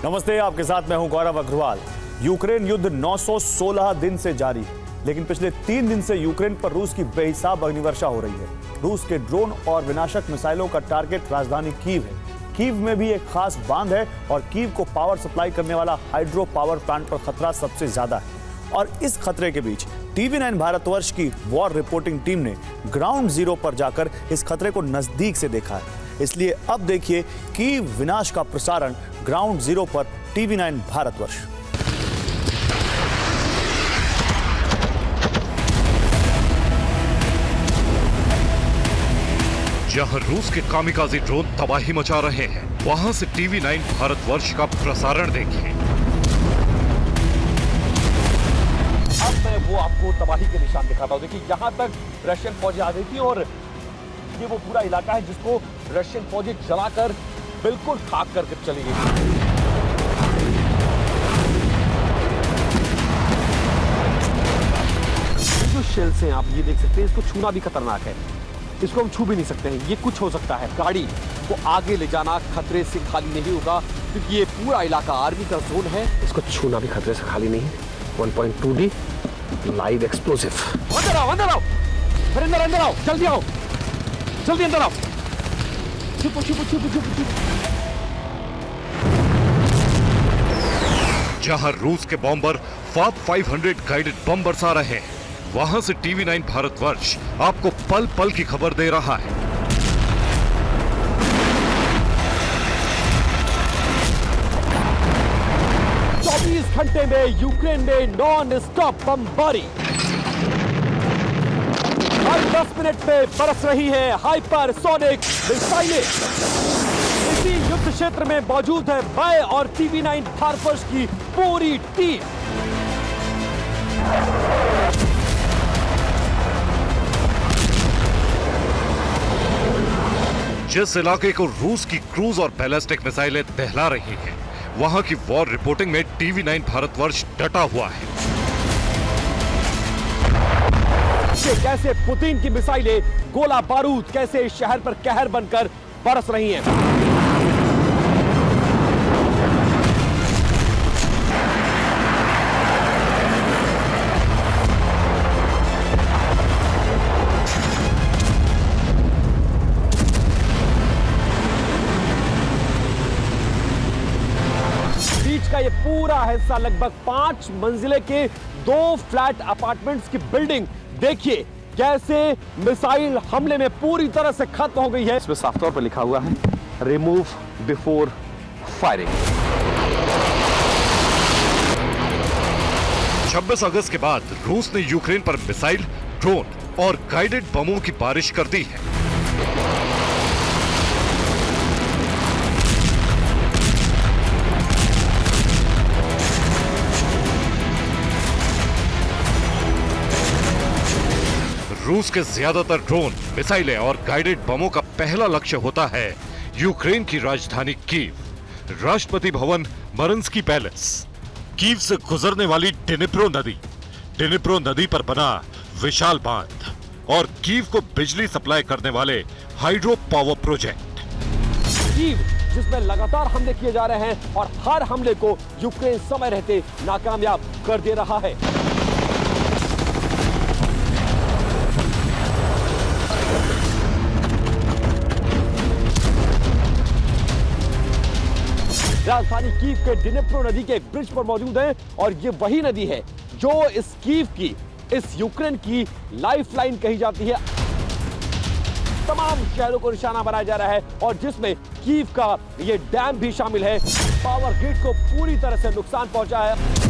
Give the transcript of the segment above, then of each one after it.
नमस्ते, आपके साथ मैं हूं गौरव अग्रवाल। यूक्रेन युद्ध 916 दिन से जारी है, लेकिन पिछले 3 दिन से यूक्रेन पर रूस की बेहिसाब अग्निवर्षा हो रही है। रूस के ड्रोन और विनाशक मिसाइलों का टारगेट राजधानी कीव है। कीव में भी एक खास बांध है और कीव को पावर सप्लाई करने वाला हाइड्रो पावर प्लांट पर खतरा सबसे ज्यादा है। और इस खतरे के बीच TV9 भारतवर्ष की वॉर रिपोर्टिंग टीम ने ग्राउंड जीरो पर जाकर इस खतरे को नजदीक से देखा है। इसलिए अब देखिए कीव विनाश का प्रसारण ग्राउंड जीरो पर TV9 भारतवर्ष। जहां रूस के कामिकाज़ी ड्रोन तबाही मचा रहे हैं, वहां से TV9 भारतवर्ष का प्रसारण देखिए। अब मैं वो आपको तबाही के निशान दिखाता हूं। देखिए, यहां तक रशियन फौजें आ गई थी और ये वो पूरा इलाका है जिसको रशियन फौजें जलाकर बिल्कुल खाक करके चली गई। जो शेल्स हैं, आप ये देख सकते हैं, इसको छूना भी खतरनाक है। इसको हम छू भी नहीं सकते हैं। ये कुछ हो सकता है। गाड़ी को आगे ले जाना खतरे से खाली नहीं होगा, क्योंकि ये पूरा इलाका आर्मी का जोन है। इसको छूना भी खतरे से खाली नहीं है। 1.2D live explosive. अंदर आओ, अंदर आओ, फिर अंदर आओ, जल्दी आओ, जल्दी अंदर आओ। छुपो छुपो छुपो छुपो छुपो। जहां रूस के बॉम्बर FAB 500 गाइडेड बम बरसा रहे हैं, वहां से TV9 भारतवर्ष आपको पल पल की खबर दे रहा है। घंटे में यूक्रेन में नॉन स्टॉप बमबारी। हर 10 मिनट में बरस रही है हाइपरसोनिक मिसाइलें। इसी युद्ध क्षेत्र में मौजूद है मैं और TV9 भारतवर्ष की पूरी टीम। जिस इलाके को रूस की क्रूज और बैलिस्टिक मिसाइलें दहला रही हैं, वहां की वॉर रिपोर्टिंग में TV9 भारतवर्ष डटा हुआ है। कैसे पुतिन की मिसाइलें, गोला बारूद कैसे इस शहर पर कहर बनकर बरस रही हैं। का ये पूरा हिस्सा लगभग 5 मंजिले के 2 फ्लैट अपार्टमेंट्स की बिल्डिंग देखिए कैसे मिसाइल हमले में पूरी तरह से खत्म हो गई है। इसमें साफ तौर पर लिखा हुआ है रिमूव बिफोर फायरिंग। 26 अगस्त के बाद रूस ने यूक्रेन पर मिसाइल, ड्रोन और गाइडेड बमों की बारिश कर दी है। रूस के ज्यादातर ड्रोन, मिसाइलें और गाइडेड बमों का पहला लक्ष्य होता है यूक्रेन की राजधानी Kyiv, Rashtrapati Bhavan, मरंस्की palace. Kyiv से गुजरने वाली डिनिप्रो नदी पर बना विशाल बांध और कीव को बिजली सप्लाई करने वाले हाइड्रो पावर प्रोजेक्ट। कीव जिसमें लगातार हमले किए जा रहे हैं और हर हमले को यूक्रेन समय रहते नाकामयाब कर दे रहा है। राजधानी कीव के डिनिप्रो नदी के एक ब्रिज पर मौजूद है और ये वही नदी है जो इस कीव की, इस यूक्रेन की लाइफलाइन कही जाती है। तमाम शहरों को निशाना बनाया जा रहा है और जिसमें कीव का ये डैम भी शामिल है। पावर ग्रिड को पूरी तरह से नुकसान पहुंचा है।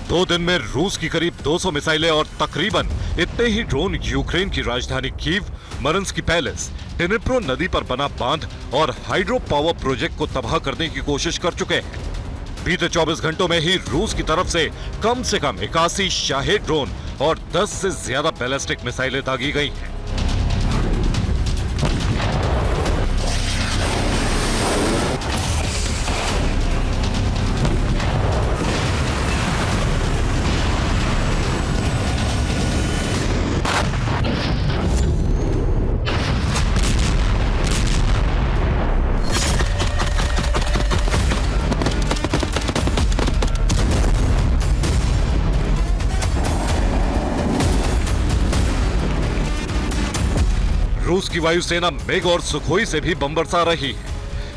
2 दिन में रूस की करीब 200 मिसाइलें और तकरीबन इतने ही ड्रोन यूक्रेन की राजधानी कीव, मरंस्की पैलेस, डिनिप्रो नदी पर बना बांध और हाइड्रो पावर प्रोजेक्ट को तबाह करने की कोशिश कर चुके हैं। बीते 24 घंटों में ही रूस की तरफ से कम 81 शाहेद ड्रोन और 10 से ज्यादा बैलिस्टिक मिसाइलें दागी गई हैं। की वायुसेना मिग और सुखोई से भी बम बरसा रही है,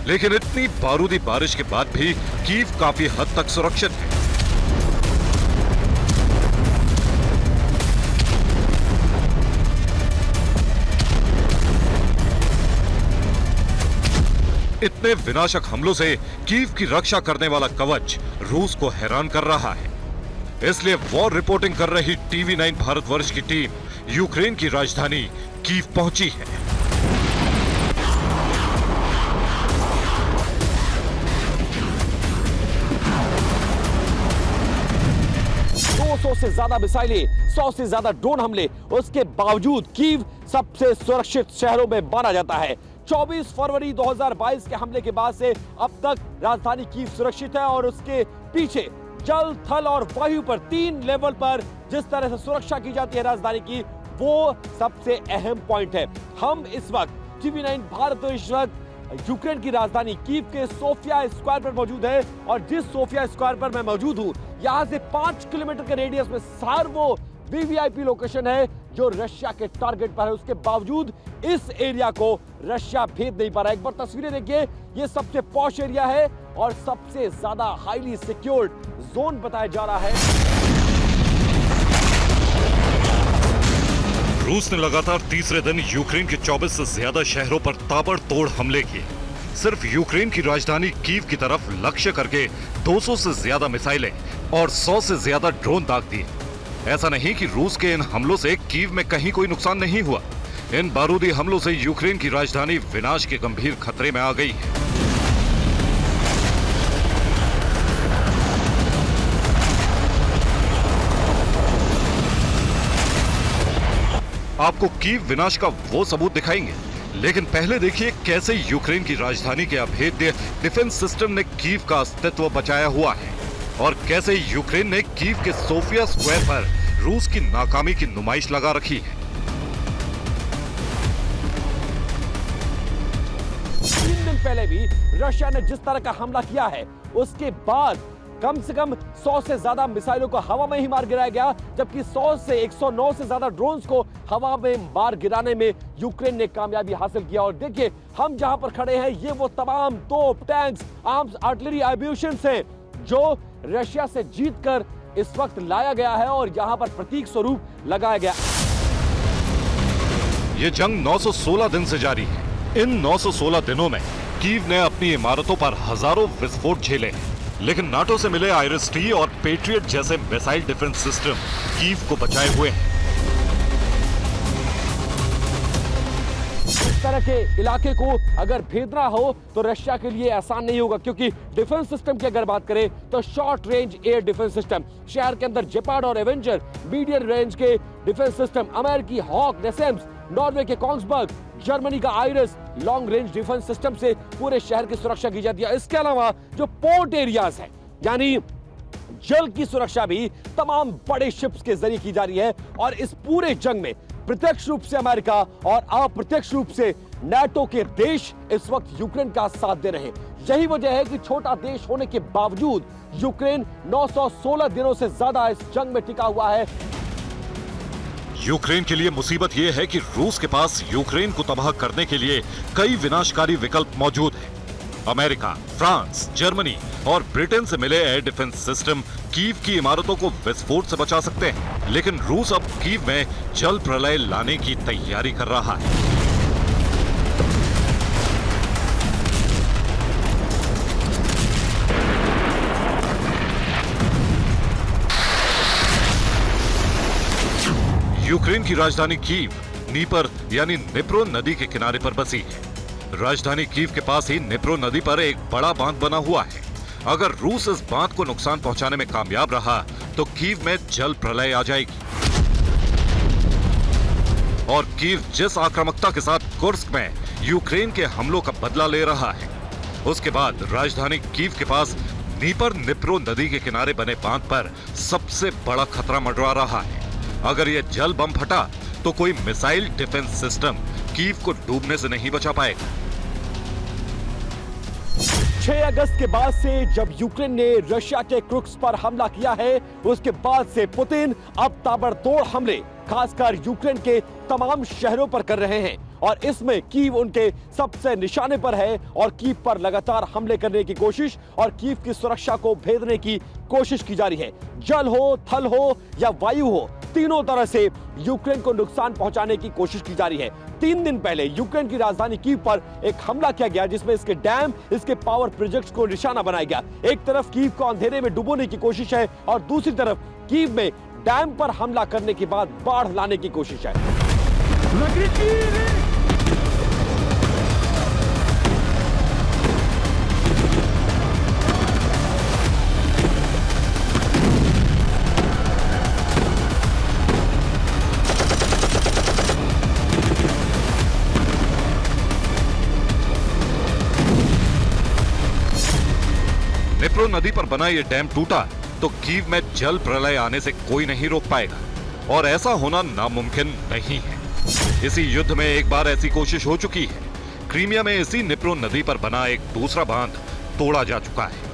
लेकिन इतनी बारूदी बारिश के बाद भी कीव काफी हद तक सुरक्षित है। इतने विनाशक हमलों से कीव की रक्षा करने वाला कवच रूस को हैरान कर रहा है। इसलिए वॉर रिपोर्टिंग कर रही टीवी 9 भारतवर्ष की टीम यूक्रेन की राजधानी कीव पहुंची है। 200 से ज्यादा मिसाइलें, 100 से ज्यादा ड्रोन हमले, उसके बावजूद कीव सबसे सुरक्षित शहरों में माना जाता है। 24 फरवरी 2022 के हमले के बाद से अब तक राजधानी कीव सुरक्षित है और उसके पीछे जल, थल और वायु पर 3 लेवल पर जिस तरह से सुरक्षा की जाती है राजधानी की, वो सबसे अहम पॉइंट है। हम इस वक्त टीवी 9 भारत इस वक्त यूक्रेन की राजधानी कीव के सोफिया स्क्वायर पर मौजूद है और जिस सोफिया स्क्वायर पर मैं मौजूद हूं, यहां से 5 किलोमीटर के रेडियस में वो वीवीआईपी लोकेशन है जो रशिया के टारगेट पर है। उसके बावजूद इस एरिया को रशिया भेद नहीं पा रहा। एक बार तस्वीरें देखिए, ये सबसे पॉश एरिया है और सबसे ज्यादा हाईली सिक्योर्ड जोन बताया जा रहा है। रूस ने लगातार तीसरे दिन यूक्रेन के 24 से ज्यादा शहरों पर ताबड़तोड़ हमले किए। सिर्फ यूक्रेन की राजधानी कीव की तरफ लक्ष्य करके 200 से ज्यादा मिसाइलें और 100 से ज्यादा ड्रोन दाग दिए। ऐसा नहीं कि रूस के इन हमलों से कीव में कहीं कोई नुकसान नहीं हुआ। इन बारूदी हमलों से यूक्रेन की राजधानी विनाश के गंभीर खतरे में आ गई है। आपको कीव विनाश का वो सबूत दिखाएंगे, लेकिन पहले देखिए कैसे यूक्रेन की राजधानी के अभेद्य डिफेंस सिस्टम ने कीव का अस्तित्व बचाया हुआ है और कैसे यूक्रेन ने कीव के सोफिया स्क्वायर पर रूस की नाकामी की नुमाइश लगा रखी है। 3 दिन पहले भी रशिया ने जिस तरह का हमला किया है, उसके बाद कम से कम 100 से ज्यादा मिसाइलों को हवा में ही मार गिराया गया, जबकि 100 से 109 से ज्यादा ड्रोन्स को हवा में मार गिराने में यूक्रेन ने कामयाबी हासिल किया। और देखिए, हम जहां पर खड़े हैं, ये वो तमाम तोप, टैंक्स, आर्म्स, आर्टिलरी एम्यूनिशंस हैं जो रशिया से जीतकर इस वक्त लाया गया है और यहां पर प्रतीक स्वरूप लगाया गया। ये जंग 916 दिन से जारी है। इन 916 दिनों में कीव ने अपनी इमारतों पर हजारों विस्फोट झेले हैं, लेकिन नाटो से मिले आइरिस-T और पेट्रियट जैसे मिसाइल डिफेंस सिस्टम कीव को बचाए हुए हैं। इस तरह के इलाके को अगर भेदना हो तो रशिया के लिए आसान नहीं होगा, क्योंकि डिफेंस सिस्टम की अगर बात करें तो short range air defence system, शहर के अंदर जेपार्ड और एवेंजर, मीडियम रेंज के डिफेंस सिस्टम, अमेरिकी हॉक, नेसेम्स, नॉर्वे के कोंग्सबर्ग, जर्मनी का iris, long range defence system से पूरे शहर की सुरक्षा की जाती है। इसके अलावा जो पोर्ट एरियाज है, यानी जल की सुरक्षा भी तमाम बड़े शिप्स के जरिए की जा रही है। और इस पूरे जंग में प्रत्यक्ष रूप से अमेरिका और अप्रत्यक्ष रूप से नाटो के देश इस वक्त यूक्रेन का साथ दे रहे हैं। यही वजह है कि छोटा देश होने के बावजूद यूक्रेन 916 दिनों से ज्यादा इस जंग में टिका हुआ है। यूक्रेन के लिए मुसीबत यह है कि रूस के पास यूक्रेन को तबाह करने के लिए कई विनाशकारी विकल्प मौजूद हैं। अमेरिका, फ्रांस, जर्मनी और ब्रिटेन से मिले एयर डिफेंस सिस्टम कीव की इमारतों को विस्फोट से बचा सकते हैं, लेकिन रूस अब कीव में जल प्रलय लाने की तैयारी कर रहा है। यूक्रेन की राजधानी कीव नीपर यानी निप्रो नदी के किनारे पर बसी है। राजधानी कीव के पास ही निप्रो नदी पर एक बड़ा बांध बना हुआ है। अगर रूस इस बांध को नुकसान पहुंचाने में कामयाब रहा तो कीव में जल प्रलय आ जाएगी और कीव जिस आक्रामकता के साथ कुर्स्क में यूक्रेन के हमलों का बदला ले रहा है, उसके बाद राजधानी कीव के पास नीपर निप्रो नदी के किनारे बने बांध पर सबसे बड़ा खतरा मंडरा रहा है। अगर यह जल बम फटा तो कोई मिसाइल डिफेंस सिस्टम कीव को डूबने से नहीं बचा पाएगा। 6 अगस्त के बाद से जब यूक्रेन ने रशिया के क्रुक्स पर हमला किया है, उसके बाद से पुतिन अब ताबड़तोड़ हमले खासकर यूक्रेन के तमाम शहरों पर कर रहे हैं और इसमें कीव उनके सबसे निशाने पर है और कीव पर लगातार हमले करने की कोशिश और कीव की सुरक्षा को भेदने की कोशिश की जा रही है। जल हो, थल हो या वायु हो, तीनों तरह से यूक्रेन को नुकसान पहुंचाने की कोशिश की जा रही है। 3 दिन पहले यूक्रेन की राजधानी कीव पर एक हमला किया गया जिसमें इसके डैम, इसके पावर प्रोजेक्ट्स को निशाना बनाया गया। एक तरफ कीव को अंधेरे में डुबोने की कोशिश है और दूसरी तरफ कीव में डैम पर हमला करने के बाद बाढ़ लाने की कोशिश है। निप्रो नदी पर बना ये डैम टूटा तो कीव में जल प्रलय आने से कोई नहीं रोक पाएगा और ऐसा होना नामुमकिन नहीं है। इसी युद्ध में एक बार ऐसी कोशिश हो चुकी है। क्रीमिया में इसी निप्रो नदी पर बना एक दूसरा बांध तोड़ा जा चुका है।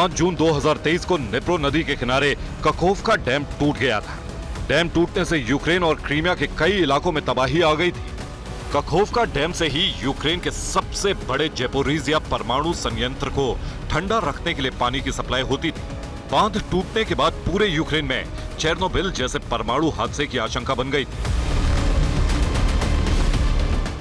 जून 2023 को निप्रो नदी के किनारे कखोवका डैम टूट गया था। डैम टूटने से यूक्रेन और क्रीमिया के कई इलाकों में तबाही आ गई थी। कखोवका डैम से ही यूक्रेन के सबसे बड़े ज़ेपोरिज़िया परमाणु संयंत्र को ठंडा रखने के लिए पानी की सप्लाई होती थी। बांध टूटने के बाद पूरे यूक्रेन में चेरनोबिल जैसे परमाणु हादसे की आशंका बन गई थी।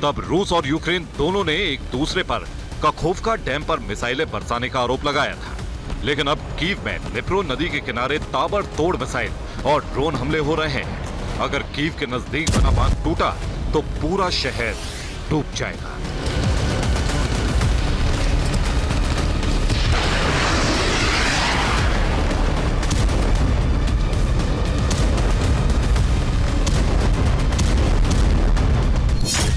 तब रूस और यूक्रेन दोनों ने एक दूसरे पर कखोवका डैम पर मिसाइलें बरसाने का आरोप लगाया था। लेकिन अब कीव में निप्रो नदी के किनारे ताबड़तोड़ मिसाइल और ड्रोन हमले हो रहे हैं। अगर कीव के नजदीक बना बांध टूटा तो पूरा शहर डूब जाएगा।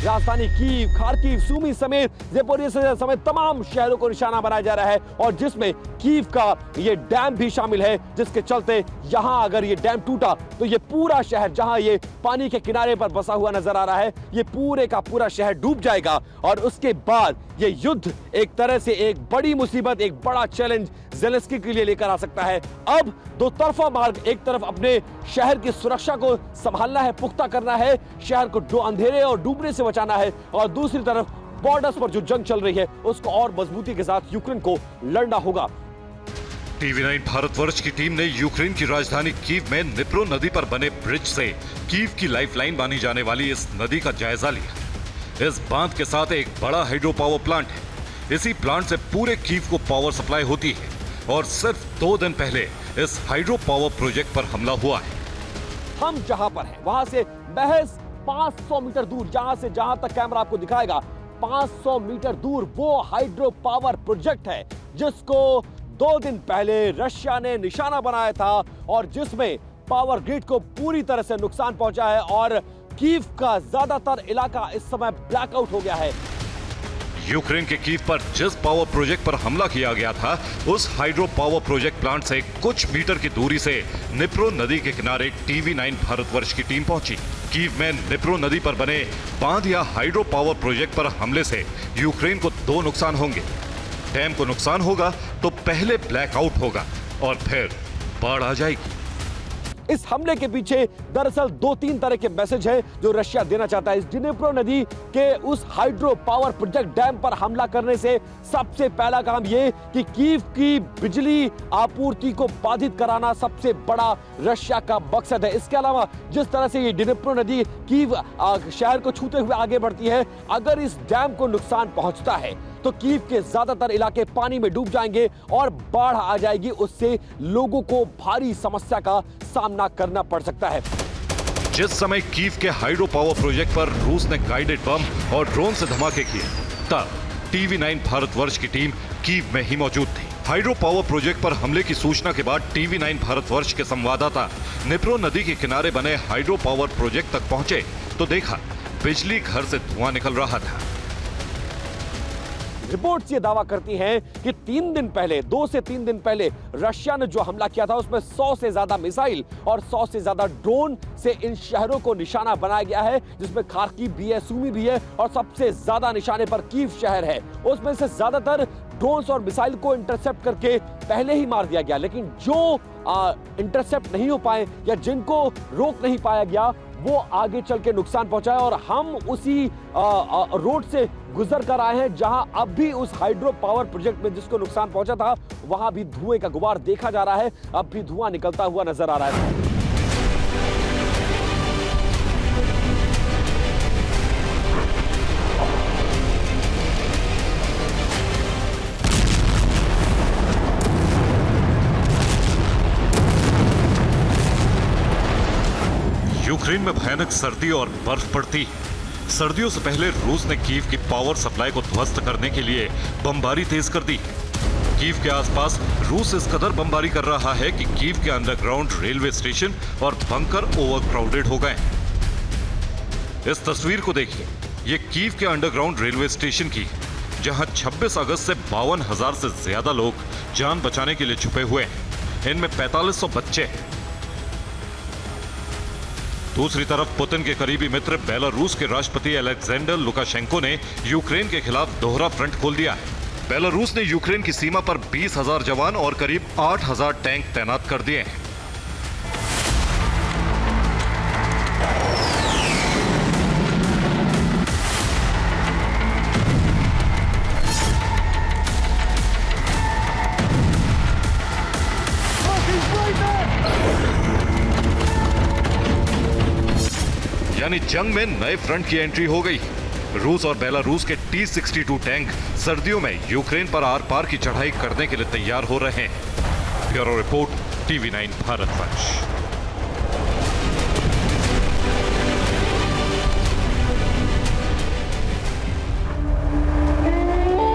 राजधानी कीव, खार्किव, सूमी समेत ज़ेपोरिज़िया समेत तमाम शहरों को निशाना बनाया जा रहा है और जिसमें कीव का ये डैम भी शामिल है, जिसके चलते यहां अगर ये डैम टूटा तो ये पूरा शहर जहां ये पानी के किनारे पर बसा हुआ नजर आ रहा है, ये पूरे का पूरा शहर डूब जाएगा और उसके बाद ये युद्ध एक तरह से एक बड़ी मुसीबत, एक बड़ा चैलेंज ज़ेलेंस्की के लिए लेकर आ सकता है। अब दो तरफा मार्ग, एक तरफ अपने शहर की सुरक्षा को संभालना है, पुख्ता करना है, शहर को अंधेरे और डूबने से बचाना है और दूसरी तरफ बॉर्डर्स पर जो जंग चल रही है उसको और मजबूती के साथ यूक्रेन को लड़ना होगा। TV9 भारतवर्ष की टीम ने यूक्रेन की राजधानी कीव में निप्रो नदी पर बने ब्रिज से कीव की लाइफलाइन मानी जाने वाली इस नदी का जायजा लिया। इस बांध के साथ एक बड़ा हाइड्रो पावर प्लांट है। इसी प्लांट से पूरे कीव को पावर सप्लाई होती है और सिर्फ 2 दिन पहले इस हाइड्रो पावर प्रोजेक्ट पर हमला हुआ है। हम जहां पर हैं वहां से महज 500 मीटर दूर, जहां तक कैमरा आपको दिखाएगा, 500 मीटर दूर वो हाइड्रो पावर प्रोजेक्ट है जिसको 2 दिन पहले रशिया ने निशाना बनाया था और जिसमें पावर ग्रिड को पूरी तरह से नुकसान पहुंचा है और कीव का ज्यादातर इलाका इस समय ब्लैकआउट हो गया है। यूक्रेन के कीव पर जिस पावर प्रोजेक्ट पर हमला किया गया था, उस हाइड्रो पावर प्रोजेक्ट प्लांट से कुछ मीटर की दूरी से निप्रो नदी के किनारे TV9 भारतवर्ष की टीम पहुंची। कीव में निप्रो नदी पर बने बांध या हाइड्रो पावर प्रोजेक्ट पर हमले से यूक्रेन को 2 नुकसान होंगे। डैम को नुकसान होगा तो पहले ब्लैकआउट होगा और फिर बाढ़ आ जाएगी। इस हमले के पीछे दरअसल 2-3 तरह के मैसेज हैं जो रशिया देना चाहता है। इस डिनेप्रो नदी के उस हाइड्रो पावर प्रोजेक्ट डैम पर हमला करने से सबसे पहला काम ये कि कीव की बिजली आपूर्ति को बाधित कराना सबसे बड़ा रशिया का मकसद है। इसके अलावा जिस तरह से ये डिनेप्रो नदी कीव शहर को छूते हुए आगे बढ़ती है, अगर इस डैम को नुकसान पहुंचता है तो कीव के ज्यादातर इलाके पानी में डूब जाएंगे और बाढ़ आ जाएगी। उससे लोगों को भारी समस्या का सामना करना पड़ सकता है। जिस समय कीव के हाइड्रो पावर प्रोजेक्ट पर रूस ने गाइडेड बम और ड्रोन से धमाके किए, तब TV9 भारतवर्ष की टीम कीव में ही मौजूद थी। हाइड्रो पावर प्रोजेक्ट पर हमले की सूचना के बाद TV9 भारतवर्ष के संवाददाता निप्रो नदी के किनारे बने हाइड्रो पावर प्रोजेक्ट तक पहुंचे तो देखा बिजली घर से धुआं निकल रहा था। रिपोर्ट्स ये दावा करती हैं कि 3 दिन पहले, 2 से 3 दिन पहले रशिया ने जो हमला किया था उसमें 100 से ज्यादा मिसाइल और 100 से ज्यादा ड्रोन से इन शहरों को निशाना बनाया गया है, जिसमें खार्किव भी है, सूमी भी है और सबसे ज्यादा निशाने पर कीव शहर है। उसमें से ज्यादातर ड्रोन्स और मिसाइल को इंटरसेप्ट करके पहले ही मार दिया गया, लेकिन जो इंटरसेप्ट नहीं हो पाए या जिनको रोक नहीं पाया गया वो आगे चल के नुकसान पहुंचाए। और हम उसी रोड से गुजर कर आए हैं जहां अब भी उस हाइड्रो पावर प्रोजेक्ट में जिसको नुकसान पहुंचा था वहां भी धुएं का गुबार देखा जा रहा है, अब भी धुआं निकलता हुआ नजर आ रहा है। यूक्रेन में भयानक सर्दी और बर्फ पड़ती है। सर्दियों से पहले रूस ने कीव की पावर सप्लाई को ध्वस्त करने के लिए बमबारी तेज कर दी। कीव के आसपास रूस इस कदर बमबारी कर रहा है कि कीव के अंडरग्राउंड रेलवे स्टेशन और बंकर ओवरक्राउडेड हो गए। इस तस्वीर को देखिए, ये कीव के अंडरग्राउंड रेलवे स्टेशन की, जहां 26 अगस्त से 52,000 से ज्यादा लोग जान बचाने के लिए छुपे हुए हैं। इनमें 4500 बच्चे हैं। दूसरी तरफ पुतिन के करीबी मित्र बेलारूस के राष्ट्रपति अलेक्जेंडर लुकाशेंको ने यूक्रेन के खिलाफ दोहरा फ्रंट खोल दिया है। बेलारूस ने यूक्रेन की सीमा पर 20,000 जवान और करीब 8,000 टैंक तैनात कर दिए हैं। यानी जंग में नए फ्रंट की एंट्री हो गई। रूस और बेलारूस के T-62 टैंक सर्दियों में यूक्रेन पर आर पार की चढ़ाई करने के लिए तैयार हो रहे हैं। Bureau report, TV9 भारतवंश।